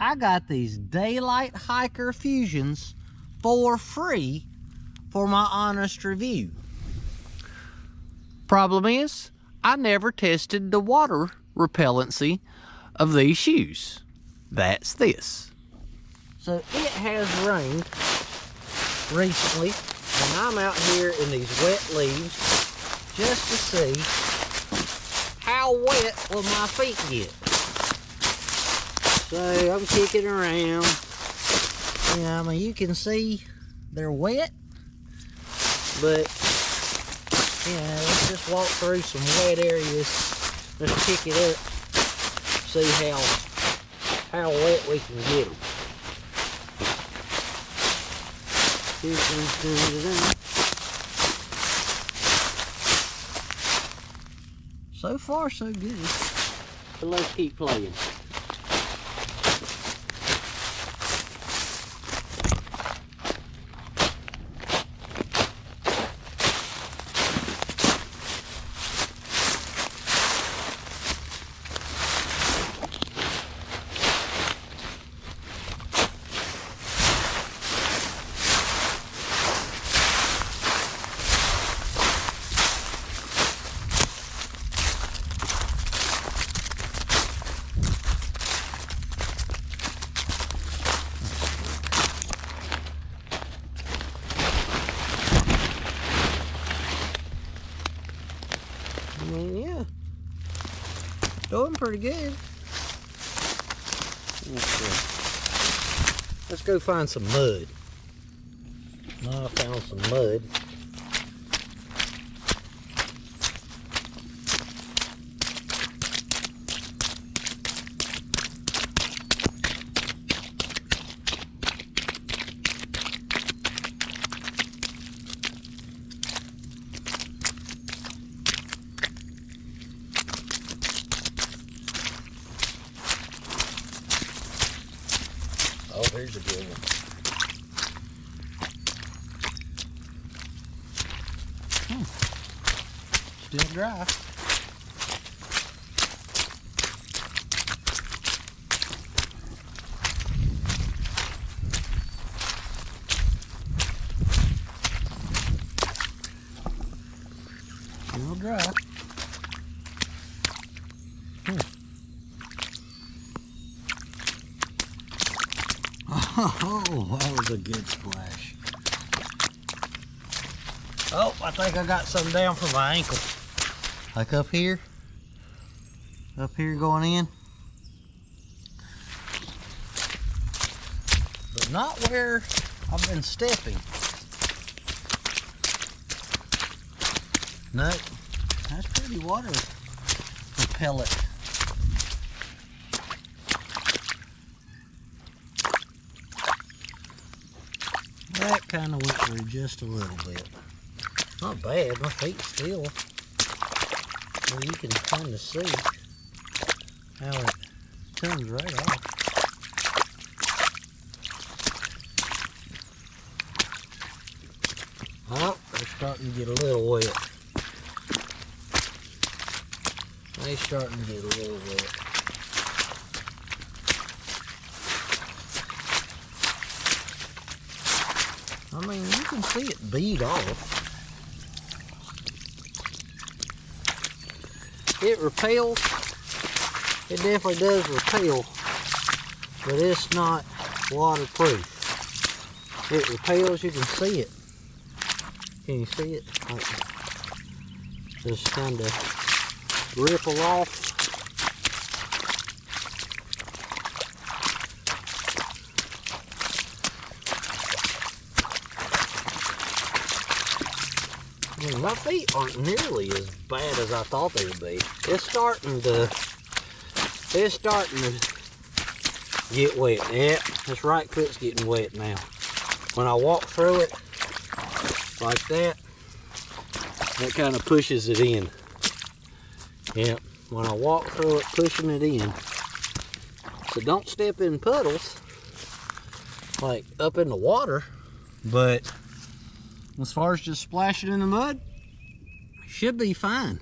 I got these Daylight Hiker Fusions for free for my honest review. Problem is, I never tested the water repellency of these shoes. That's this. So it has rained recently, and I'm out here in these wet leaves just to see how wet will my feet get. So I'm kicking around. Yeah, I mean, you can see they're wet, but yeah, let's just walk through some wet areas. Let's kick it up, see how wet we can get them. So far, so good. But let's keep playing. I mean, yeah, doing pretty good. Let's go find some mud. I found some mud. Oh, here's a good one. Still dry. Still dry. Oh, that was a good splash. Oh, I think I got some down for my ankle. Like up here going in. But not where I've been stepping. No, that's pretty water repellent. That kind of went through just a little bit. Not bad, my feet still. Well, you can kind of see how it comes right off. Oh, they're starting to get a little wet. They're starting to get a little wet. I mean, you can see it bead off. It repels. It definitely does repel, but it's not waterproof. It repels, you can see it. Can you see it? Like, just kind of ripple off. I mean, my feet aren't nearly as bad as I thought they would be. It's starting to get wet. Yeah, this right foot's getting wet now. When I walk through it like that, that kind of pushes it in. Yeah, when I walk through it, pushing it in. So don't step in puddles, like up in the water, but as far as just splashing in the mud, should be fine.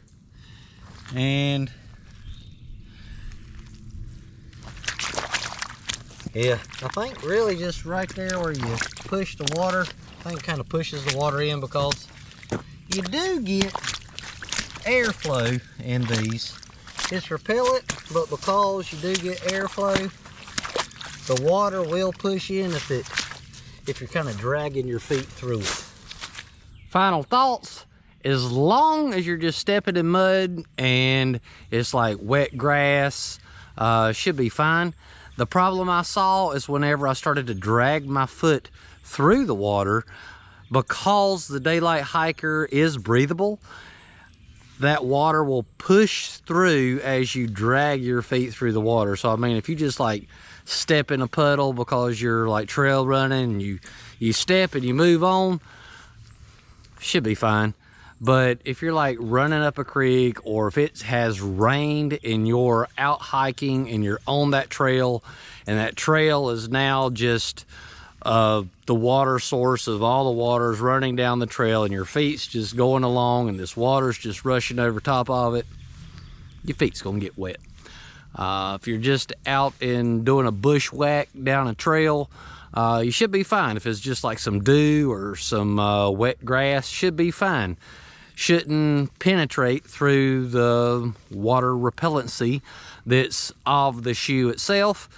And Yeah, I think really just right there where you push the water, I think kind of pushes the water in, because you do get airflow in these. It's repellent, but because you do get airflow, the water will push in if you're kind of dragging your feet through it. Final thoughts: as long as you're just stepping in mud and it's like wet grass, should be fine. The problem I saw is whenever I started to drag my foot through the water, because the Dylight hiker is breathable, that water will push through as you drag your feet through the water. So I mean, if you just like step in a puddle because you're like trail running, and you step and you move on, should be fine. But if you're like running up a creek, or if it has rained and you're out hiking and you're on that trail, and that trail is now just the water source of all the water's running down the trail, and your feet's just going along and this water's just rushing over top of it, your feet's gonna get wet. If you're just out and doing a bushwhack down a trail, you should be fine. If it's just like some dew or some wet grass, should be fine. Shouldn't penetrate through the water repellency that's of the shoe itself.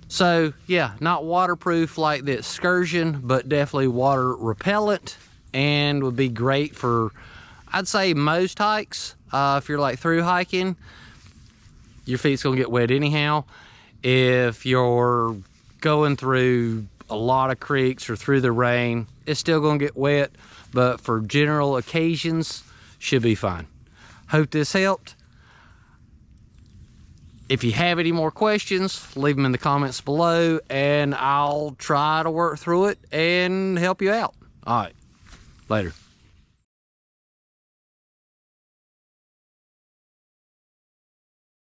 So yeah, not waterproof like the Excursion, but definitely water repellent, and would be great for, I'd say, most hikes. If you're like through hiking, your feet's gonna get wet anyhow. If you're going through a lot of creeks or through the rain, it's still gonna get wet, but for general occasions, should be fine. Hope this helped. If you have any more questions, leave them in the comments below, and I'll try to work through it and help you out. All right, later.